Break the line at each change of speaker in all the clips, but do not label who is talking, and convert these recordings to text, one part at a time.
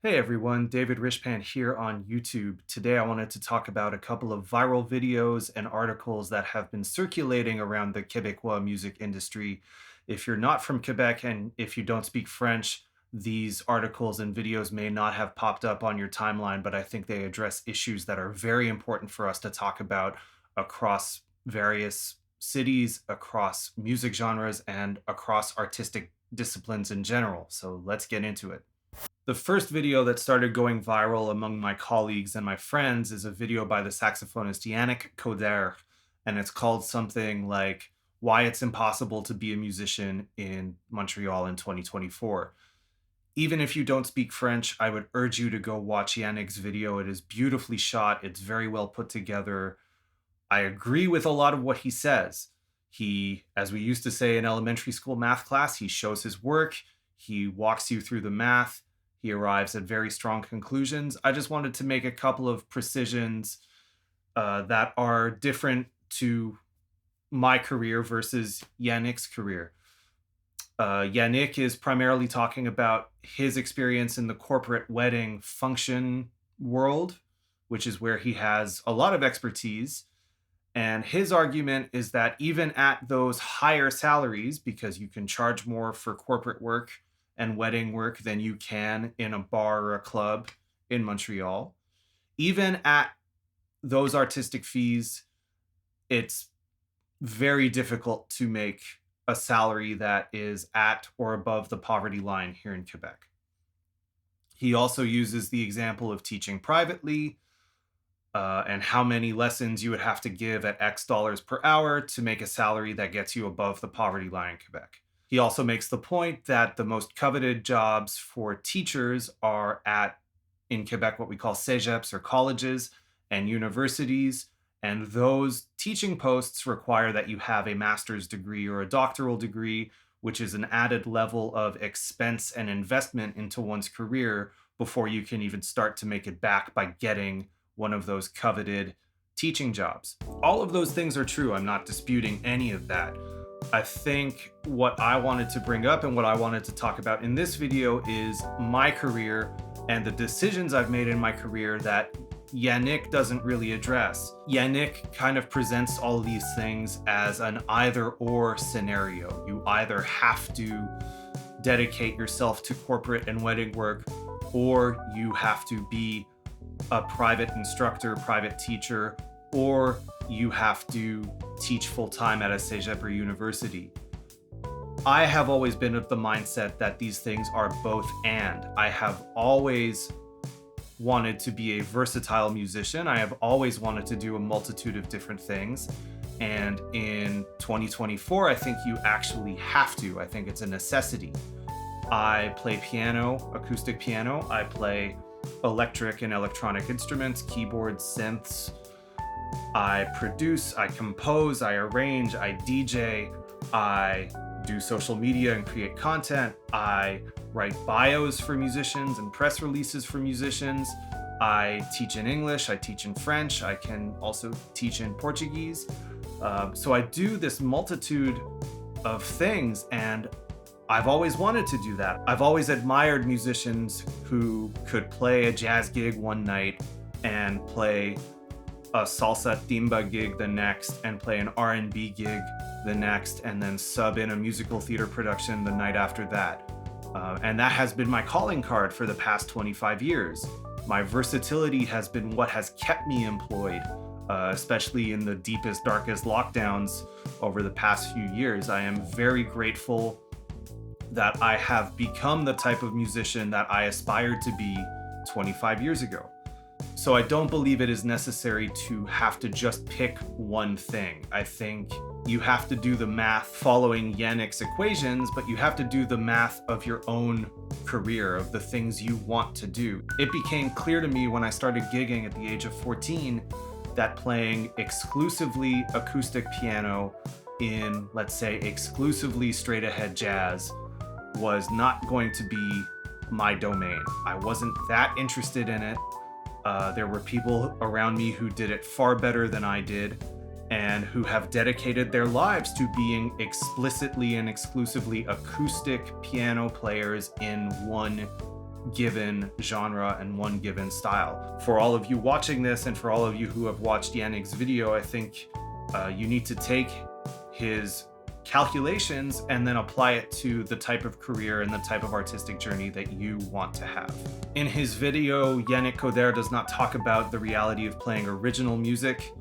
Hey everyone, David Ryshpan here on YouTube. Today I wanted to talk about a couple of viral videos and articles that have been circulating around the Quebecois music industry. If you're not from Quebec and if you don't speak French, these articles and videos may not have popped up on your timeline, but I think they address issues that are very important for us to talk about across various cities, across music genres, and across artistic disciplines in general. So let's get into it. The first video that started going viral among my colleagues and my friends is a video by the saxophonist Yanick Coderre, and it's called something like Why It's Impossible to Be a Musician in Montreal in 2024. Even if you don't speak French, I would urge you to go watch Yannick's video. It is beautifully shot, it's very well put together. I agree with a lot of what he says. He, as we used to say in elementary school math class, he shows his work, he walks you through the math. He arrives at very strong conclusions. I just wanted to make a couple of precisions that are different to my career versus Yannick's career. Yannick is primarily talking about his experience in the corporate wedding function world, which is where he has a lot of expertise. And his argument is that even at those higher salaries, because you can charge more for corporate work and wedding work than you can in a bar or a club in Montreal. Even at those artistic fees, it's very difficult to make a salary that is at or above the poverty line here in Quebec. He also uses the example of teaching privately and how many lessons you would have to give at X dollars per hour to make a salary that gets you above the poverty line in Quebec. He also makes the point that the most coveted jobs for teachers are in Quebec, what we call cégeps or colleges and universities. And those teaching posts require that you have a master's degree or a doctoral degree, which is an added level of expense and investment into one's career before you can even start to make it back by getting one of those coveted teaching jobs. All of those things are true. I'm not disputing any of that. I think what I wanted to bring up and what I wanted to talk about in this video is my career and the decisions I've made in my career that Yanick doesn't really address. Yanick kind of presents all of these things as an either or scenario. You either have to dedicate yourself to corporate and wedding work, or you have to be a private instructor, private teacher, or you have to teach full-time at a cégep or university. I have always been of the mindset that these things are both and. I have always wanted to be a versatile musician. I have always wanted to do a multitude of different things. And in 2024, I think you actually have to. I think it's a necessity. I play piano, acoustic piano. I play electric and electronic instruments, keyboards, synths. I produce, I compose, I arrange, I DJ, I do social media and create content. I write bios for musicians and press releases for musicians. I teach in English, I teach in French, I can also teach in Portuguese. So I do this multitude of things, and I've always wanted to do that. I've always admired musicians who could play a jazz gig one night and play a salsa timba gig the next and play an R&B gig the next and then sub in a musical theater production the night after that. And that has been my calling card for the past 25 years. My versatility has been what has kept me employed, especially in the deepest, darkest lockdowns over the past few years. I am very grateful that I have become the type of musician that I aspired to be 25 years ago. So I don't believe it is necessary to have to just pick one thing. I think you have to do the math following Yannick's equations, but you have to do the math of your own career, of the things you want to do. It became clear to me when I started gigging at the age of 14 that playing exclusively acoustic piano in, let's say, exclusively straight ahead jazz was not going to be my domain. I wasn't that interested in it. There were people around me who did it far better than I did and who have dedicated their lives to being explicitly and exclusively acoustic piano players in one given genre and one given style. For all of you watching this and for all of you who have watched Yanick's video, I think you need to take his calculations and then apply it to the type of career and the type of artistic journey that you want to have. In his video, Yanick Coderre does not talk about the reality of playing original music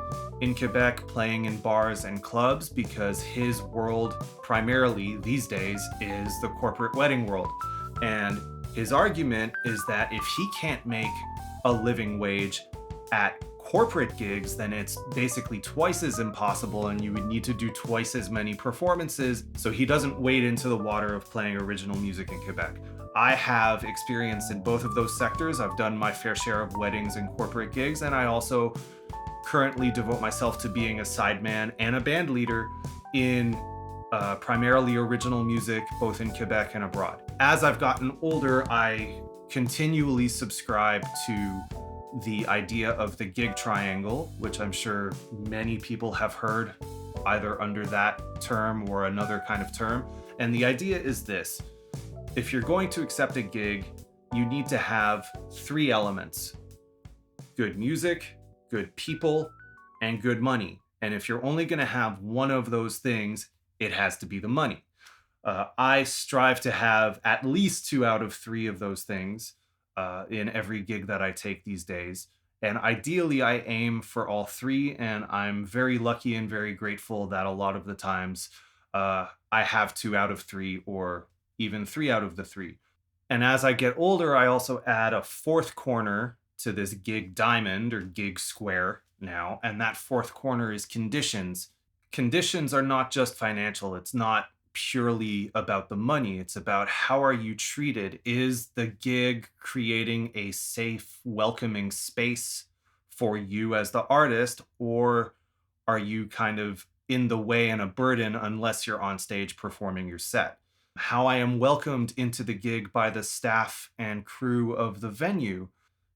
in Quebec, playing in bars and clubs, because his world primarily these days is the corporate wedding world. And his argument is that if he can't make a living wage at corporate gigs, then it's basically twice as impossible and you would need to do twice as many performances. So he doesn't wade into the water of playing original music in Quebec. I have experience in both of those sectors. I've done my fair share of weddings and corporate gigs, and I also currently devote myself to being a sideman and a band leader in primarily original music, both in Quebec and abroad. As I've gotten older, I continually subscribe to the idea of the gig triangle, which I'm sure many people have heard either under that term or another kind of term. And the idea is this: if you're going to accept a gig, you need to have three elements: good music, good people, and good money. And if you're only going to have one of those things, it has to be the money. I strive to have at least 2 out of 3 of those things in every gig that I take these days. And ideally, I aim for all 3. And I'm very lucky and very grateful that a lot of the times I have 2 out of 3 or even 3 out of the 3. And as I get older, I also add a 4th corner to this gig diamond or gig square now. And that 4th corner is conditions. Conditions are not just financial. It's not purely about the money. It's about how are you treated? Is the gig creating a safe, welcoming space for you as the artist, or are you kind of in the way and a burden unless you're on stage performing your set? How I am welcomed into the gig by the staff and crew of the venue.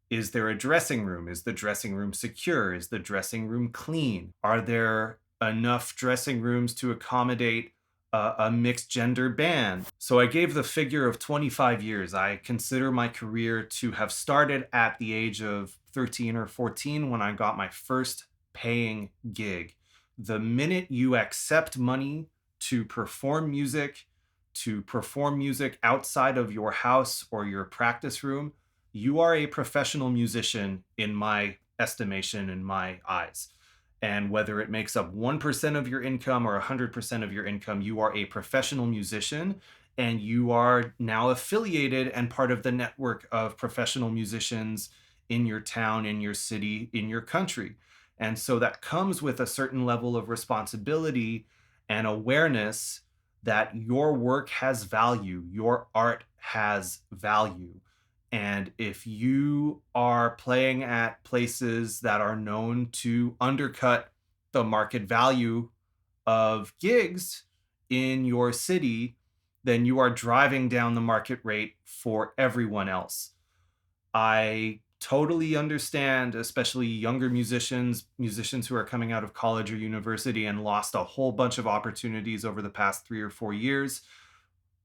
Is there a dressing room? Is the dressing room secure? Is the dressing room clean? Are there enough dressing rooms to accommodate a mixed gender band? So I gave the figure of 25 years. I consider my career to have started at the age of 13 or 14 when I got my first paying gig. The minute you accept money to perform music outside of your house or your practice room, you are a professional musician in my estimation, in my eyes. And whether it makes up 1% of your income or 100% of your income, you are a professional musician, and you are now affiliated and part of the network of professional musicians in your town, in your city, in your country. And so that comes with a certain level of responsibility and awareness that your work has value, your art has value. And if you are playing at places that are known to undercut the market value of gigs in your city, then you are driving down the market rate for everyone else. I totally understand, especially younger musicians who are coming out of college or university and lost a whole bunch of opportunities over the past 3 or 4 years.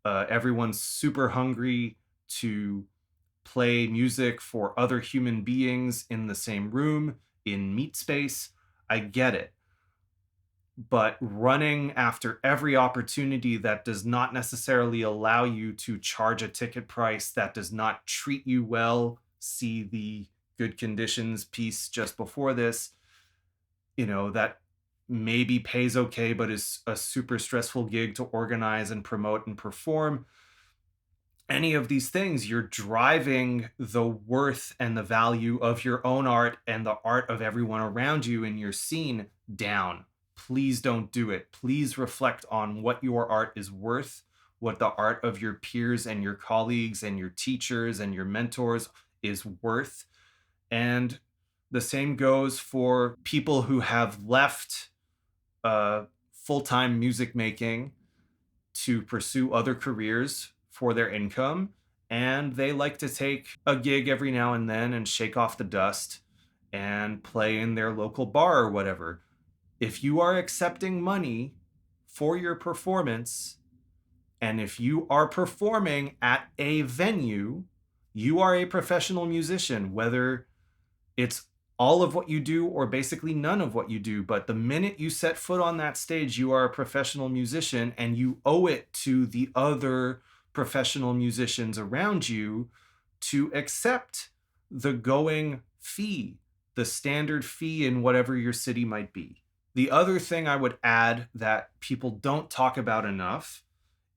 Everyone's super hungry to play music for other human beings in the same room, in meet space. I get it. But running after every opportunity that does not necessarily allow you to charge a ticket price, that does not treat you well, see the good conditions piece just before this, that maybe pays okay, but is a super stressful gig to organize and promote and perform. Any of these things, you're driving the worth and the value of your own art and the art of everyone around you in your scene down. Please don't do it. Please reflect on what your art is worth, what the art of your peers and your colleagues and your teachers and your mentors is worth. And the same goes for people who have left full-time music making to pursue other careers for their income, and they like to take a gig every now and then and shake off the dust and play in their local bar or whatever. If you are accepting money for your performance, and if you are performing at a venue, You are a professional musician, whether it's all of what you do or basically none of what you do. But the minute you set foot on that stage, you are a professional musician, and you owe it to the other professional musicians around you to accept the going fee, the standard fee in whatever your city might be. The other thing I would add that people don't talk about enough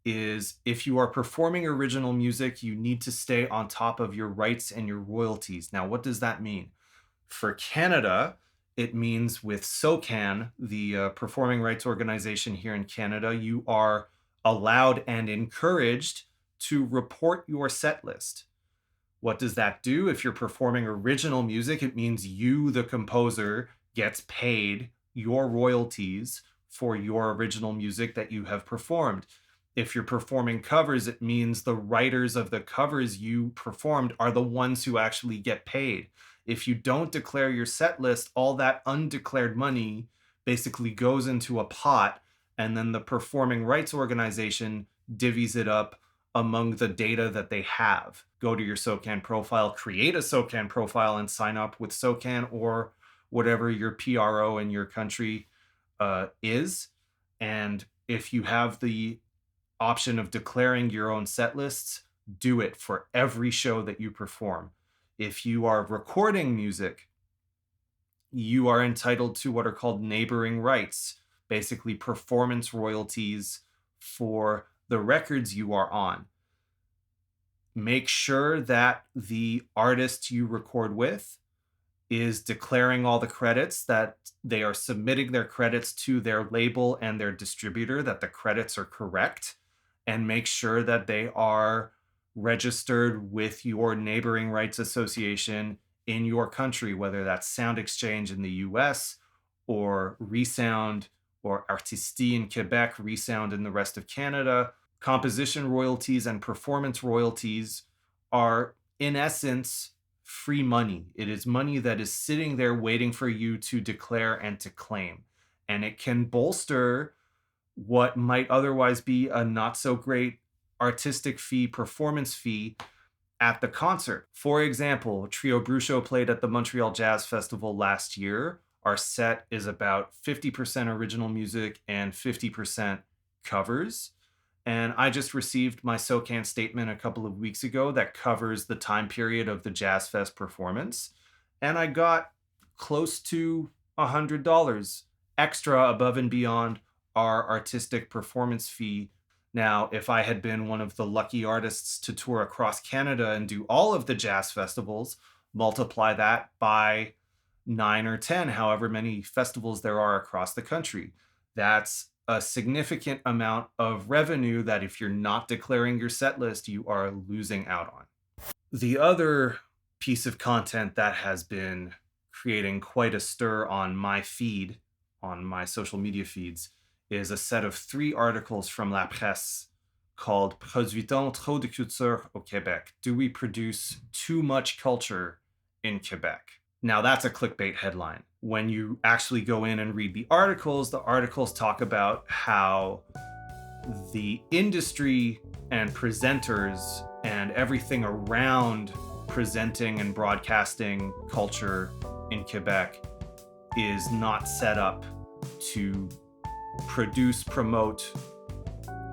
is if you are performing original music, you need to stay on top of your rights and your royalties. Now, what does that mean? For Canada, it means with SOCAN, the performing rights organization here in Canada, you are allowed and encouraged to report your set list. What does that do? If you're performing original music, it means you, the composer, gets paid your royalties for your original music that you have performed. If you're performing covers, it means the writers of the covers you performed are the ones who actually get paid. If you don't declare your set list, all that undeclared money basically goes into a pot, and then the performing rights organization divvies it up among the data that they have. Go to your SOCAN profile, create a SOCAN profile, and sign up with SOCAN or whatever your PRO in your country is. And if you have the option of declaring your own set lists, do it for every show that you perform. If you are recording music, you are entitled to what are called neighboring rights, basically performance royalties for the records you are on. Make sure that the artist you record with is declaring all the credits, that they are submitting their credits to their label and their distributor, that the credits are correct, and make sure that they are registered with your neighboring rights association in your country, whether that's Sound Exchange in the US or Resound or Artistie in Quebec, Resound in the rest of Canada. Composition royalties and performance royalties are, in essence, free money. It is money that is sitting there waiting for you to declare and to claim. And it can bolster what might otherwise be a not so great artistic fee, performance fee at the concert. For example, Trio Brucho played at the Montreal Jazz Festival last year. Our set is about 50% original music and 50% covers. And I just received my SOCAN statement a couple of weeks ago that covers the time period of the Jazz Fest performance. And I got close to $100 extra above and beyond our artistic performance fee. Now, if I had been one of the lucky artists to tour across Canada and do all of the jazz festivals, multiply that by 9 or 10, however many festivals there are across the country. That's a significant amount of revenue that if you're not declaring your set list, you are losing out on. The other piece of content that has been creating quite a stir on my feed, on my social media feeds, is a set of 3 articles from La Presse called Produit-on trop de culture au Québec? Do we produce too much culture in Quebec? Now, that's a clickbait headline. When you actually go in and read the articles talk about how the industry and presenters and everything around presenting and broadcasting culture in Quebec is not set up to produce, promote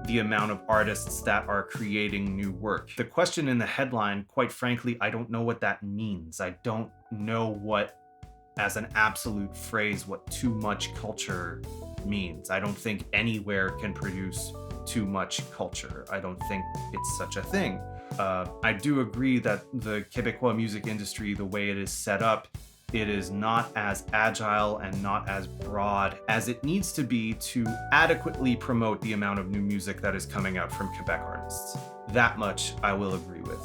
the amount of artists that are creating new work. The question in the headline, quite frankly, I don't know what that means. I don't know what, as an absolute phrase, what too much culture means. I don't think anywhere can produce too much culture. I don't think it's such a thing. I do agree that the Quebecois music industry, the way it is set up, it is not as agile and not as broad as it needs to be to adequately promote the amount of new music that is coming out from Quebec artists. That much I will agree with.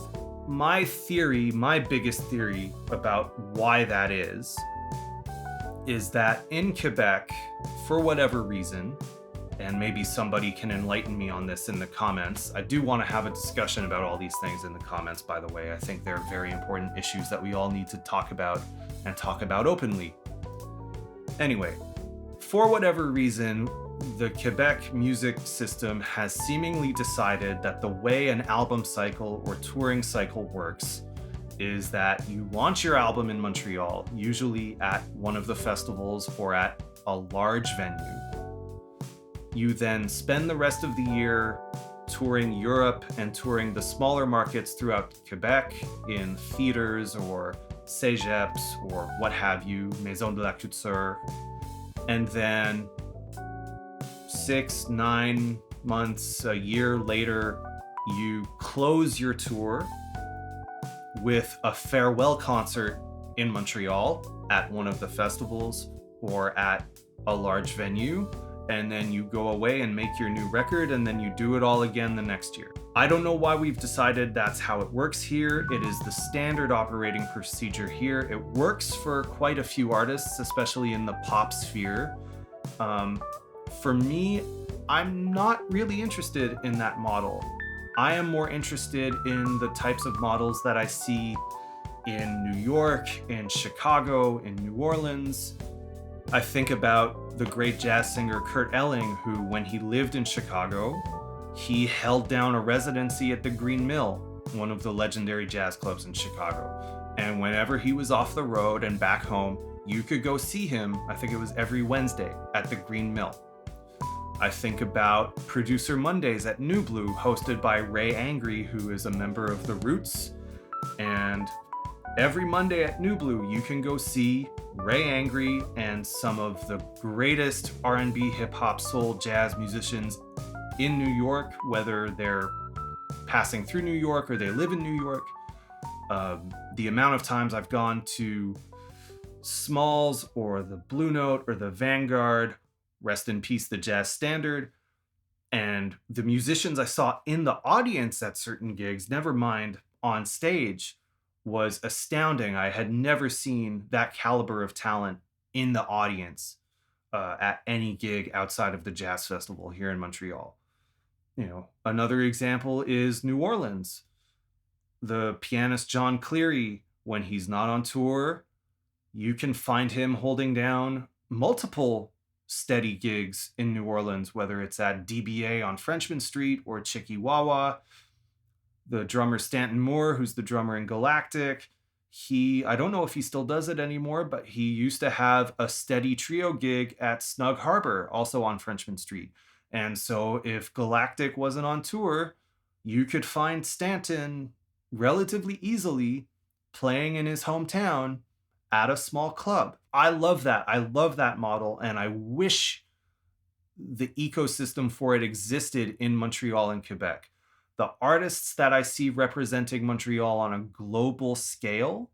My theory, my biggest theory about why that is that in Quebec, for whatever reason, and maybe somebody can enlighten me on this in the comments. I do want to have a discussion about all these things in the comments, by the way. I think they're very important issues that we all need to talk about and talk about openly. Anyway, for whatever reason, the Quebec music system has seemingly decided that the way an album cycle or touring cycle works is that you launch your album in Montreal, usually at one of the festivals or at a large venue. You then spend the rest of the year touring Europe and touring the smaller markets throughout Quebec in theaters or cégeps or what have you, Maison de la Culture. And then 6, 9 months, a year later, you close your tour with a farewell concert in Montreal at one of the festivals or at a large venue. And then you go away and make your new record, and then you do it all again the next year. I don't know why we've decided that's how it works here. It is the standard operating procedure here. It works for quite a few artists, especially in the pop sphere. For me, I'm not really interested in that model. I am more interested in the types of models that I see in New York, in Chicago, in New Orleans. I think about the great jazz singer Kurt Elling, who, when he lived in Chicago, he held down a residency at the Green Mill, one of the legendary jazz clubs in Chicago. And whenever he was off the road and back home, you could go see him, I think it was every Wednesday, at the Green Mill. I think about Producer Mondays at New Blue, hosted by Ray Angry, who is a member of The Roots. And every Monday at New Blue, you can go see Ray Angry and some of the greatest R&B, hip hop, soul, jazz musicians in New York, whether they're passing through New York or they live in New York. The amount of times I've gone to Smalls or the Blue Note or the Vanguard, rest in peace, the Jazz Standard, and the musicians I saw in the audience at certain gigs, never mind on stage, was astounding. I had never seen that caliber of talent in the audience at any gig outside of the Jazz Festival here in Montreal. You know, another example is New Orleans. The pianist John Cleary, when he's not on tour, you can find him holding down multiple steady gigs in New Orleans, whether it's at DBA on Frenchman Street or Chiquiwawa. The drummer Stanton Moore, who's the drummer in Galactic, I don't know if he still does it anymore, but he used to have a steady trio gig at Snug Harbor, also on Frenchman Street. And so if Galactic wasn't on tour, you could find Stanton relatively easily playing in his hometown at a small club. I love that. I love that model, and I wish the ecosystem for it existed in Montreal and Quebec. The artists that I see representing Montreal on a global scale,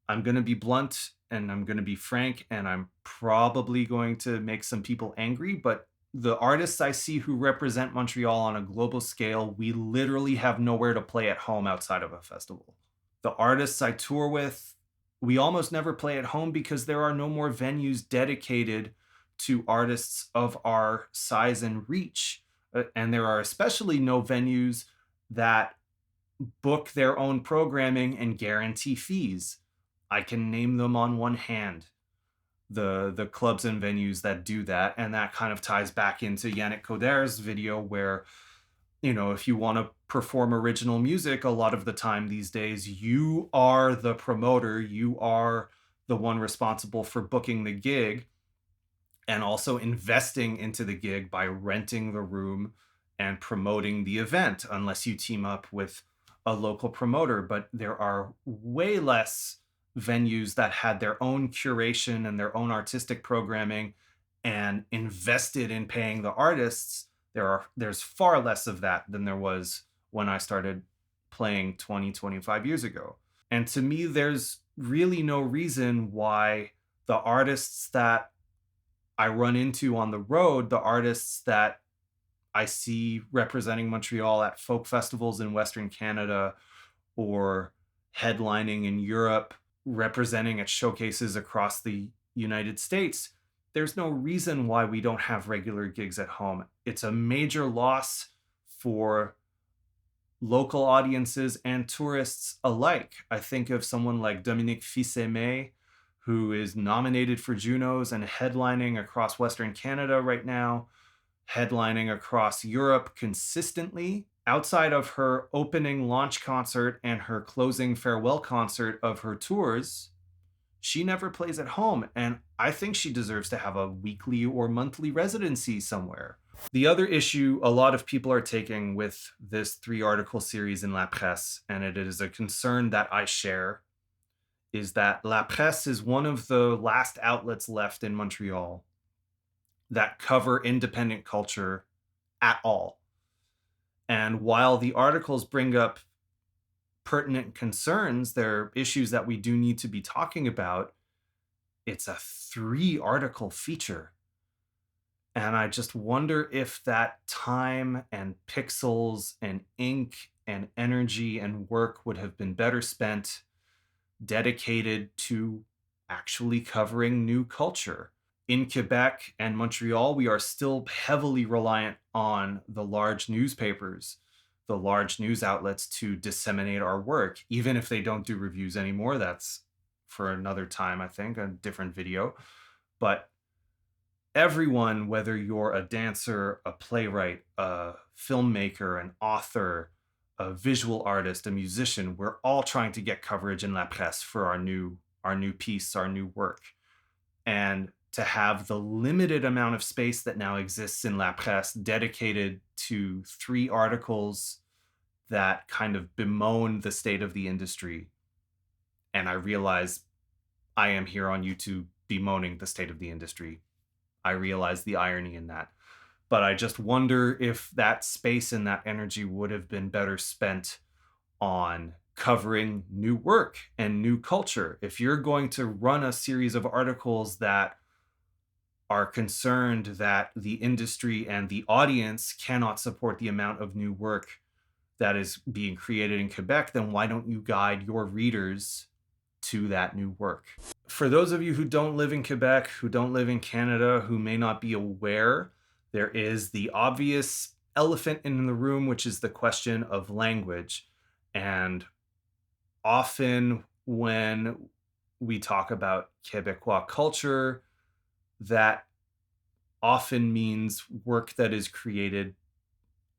I'm going to be blunt and I'm going to be frank, and I'm probably going to make some people angry, but the artists I see who represent Montreal on a global scale, we literally have nowhere to play at home outside of a festival. The artists I tour with, we almost never play at home because there are no more venues dedicated to artists of our size and reach. And there are especially no venues that book their own programming and guarantee fees. I can name them on one hand, the clubs and venues that do that. And that kind of ties back into Yanick Coderre's video where, you know, if you want to perform original music, a lot of the time these days, you are the promoter, you are the one responsible for booking the gig and also investing into the gig by renting the room and promoting the event, unless you team up with a local promoter. But there are way less venues that had their own curation and their own artistic programming and invested in paying the artists. There's far less of that than there was when I started playing 20, 25 years ago. And to me, there's really no reason why the artists that I run into on the road, the artists that I see representing Montreal at folk festivals in Western Canada or headlining in Europe, representing at showcases across the United States, there's no reason why we don't have regular gigs at home. It's a major loss for local audiences and tourists alike. I think of someone like Dominique Fils-Aimé, who is nominated for Junos and headlining across Western Canada right now, headlining across Europe consistently. Outside of her opening launch concert and her closing farewell concert of her tours, she never plays at home. And I think she deserves to have a weekly or monthly residency somewhere. The other issue a lot of people are taking with this 3 article series in La Presse, and it is a concern that I share, is that La Presse is one of the last outlets left in Montreal that cover independent culture at all. And while the articles bring up pertinent concerns, they're issues that we do need to be talking about. It's a 3 article feature. And I just wonder if that time and pixels and ink and energy and work would have been better spent dedicated to actually covering new culture. In Quebec and Montreal, we are still heavily reliant on the large newspapers, the large news outlets to disseminate our work, even if they don't do reviews anymore. That's for another time, I think, a different video. But everyone, whether you're a dancer, a playwright, a filmmaker, an author, a visual artist, a musician, we're all trying to get coverage in La Presse for our new piece, our new work. And to have the limited amount of space that now exists in La Presse dedicated to 3 articles that kind of bemoan the state of the industry. And I realize I am here on YouTube bemoaning the state of the industry. I realize the irony in that. But I just wonder if that space and that energy would have been better spent on covering new work and new culture. If you're going to run a series of articles that are concerned that the industry and the audience cannot support the amount of new work that is being created in Quebec, then why don't you guide your readers to that new work? For those of you who don't live in Quebec, who don't live in Canada, who may not be aware, there is the obvious elephant in the room, which is the question of language. And often when we talk about Quebecois culture, that often means work that is created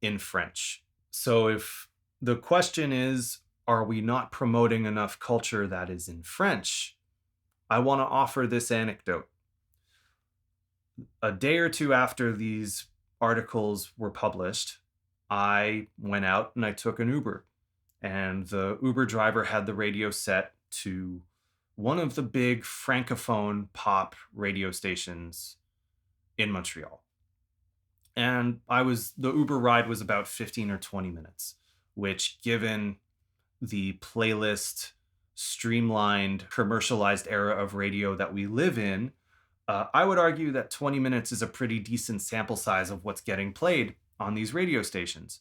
in French. So if the question is, are we not promoting enough culture that is in French? I want to offer this anecdote. A day or two after these articles were published, I went out and I took an Uber. And the Uber driver had the radio set to one of the big francophone pop radio stations in Montreal. And the Uber ride was about 15 or 20 minutes, which, given the playlist streamlined commercialized era of radio that we live in, I would argue that 20 minutes is a pretty decent sample size of what's getting played on these radio stations.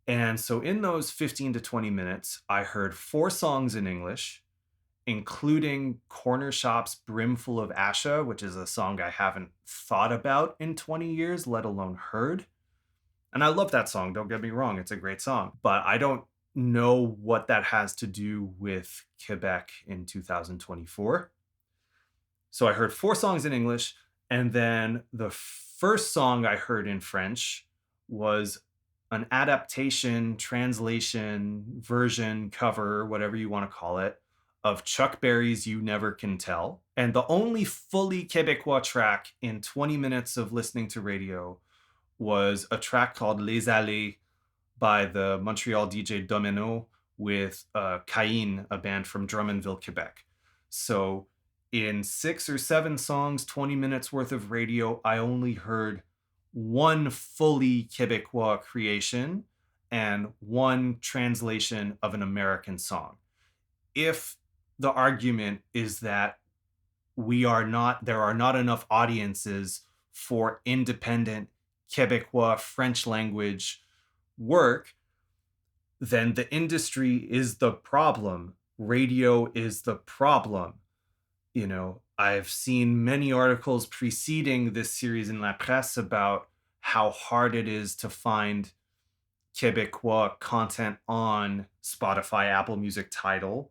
And so in those 15 to 20 minutes, I heard 4 songs in English, including Corner Shop's Brimful of Asha, which is a song I haven't thought about in 20 years, let alone heard. And I love that song, don't get me wrong, it's a great song. But I don't know what that has to do with Quebec in 2024. So I heard 4 songs in English, and then the first song I heard in French was an adaptation, translation, version, cover, whatever you want to call it, of Chuck Berry's You Never Can Tell. And the only fully Quebecois track in 20 minutes of listening to radio was a track called Les Allées by the Montreal DJ Domino with Caïn, a band from Drummondville, Quebec. So in 6 or 7 songs, 20 minutes worth of radio, I only heard one fully Quebecois creation and one translation of an American song. If the argument is that there are not enough audiences for independent Quebecois French language work, then the industry is the problem. Radio is the problem. You know, I've seen many articles preceding this series in La Presse about how hard it is to find Quebecois content on Spotify, Apple Music, Tidal.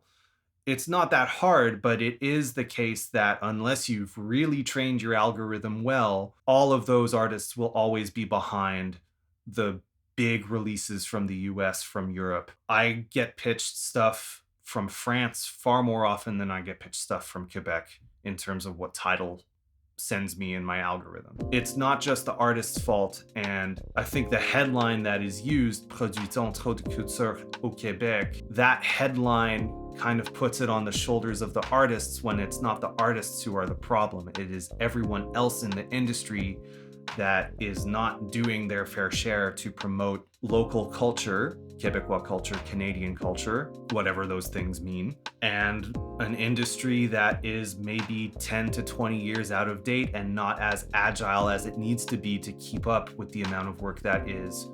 It's not that hard, but it is the case that unless you've really trained your algorithm well, all of those artists will always be behind the big releases from the US, from Europe. I get pitched stuff from France far more often than I get pitched stuff from Quebec in terms of what title sends me in my algorithm. It's not just the artist's fault, and I think the headline that is used, Produit-on trop de culture au Québec, that headline kind of puts it on the shoulders of the artists when it's not the artists who are the problem. It is everyone else in the industry that is not doing their fair share to promote local culture, Quebecois culture, Canadian culture, whatever those things mean, and an industry that is maybe 10 to 20 years out of date and not as agile as it needs to be to keep up with the amount of work that is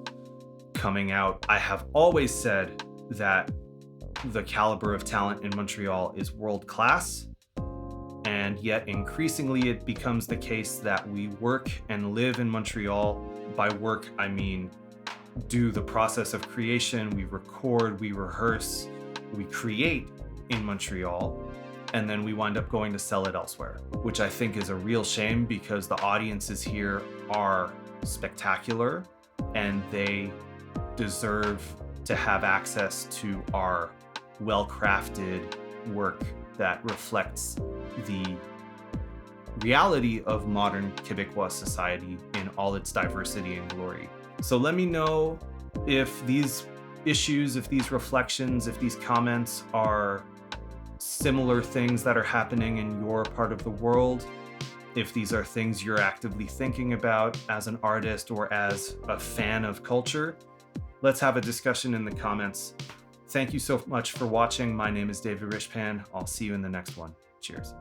coming out. I have always said that the caliber of talent in Montreal is world class. And yet increasingly it becomes the case that we work and live in Montreal. By work, I mean do the process of creation. We record, we rehearse, we create in Montreal, and then we wind up going to sell it elsewhere, which I think is a real shame because the audiences here are spectacular and they deserve to have access to our well-crafted work that reflects the reality of modern Quebecois society in all its diversity and glory. So let me know if these issues, if these reflections, if these comments are similar things that are happening in your part of the world, if these are things you're actively thinking about as an artist or as a fan of culture. Let's have a discussion in the comments. Thank you so much for watching. My name is David Ryshpan. I'll see you in the next one. Cheers.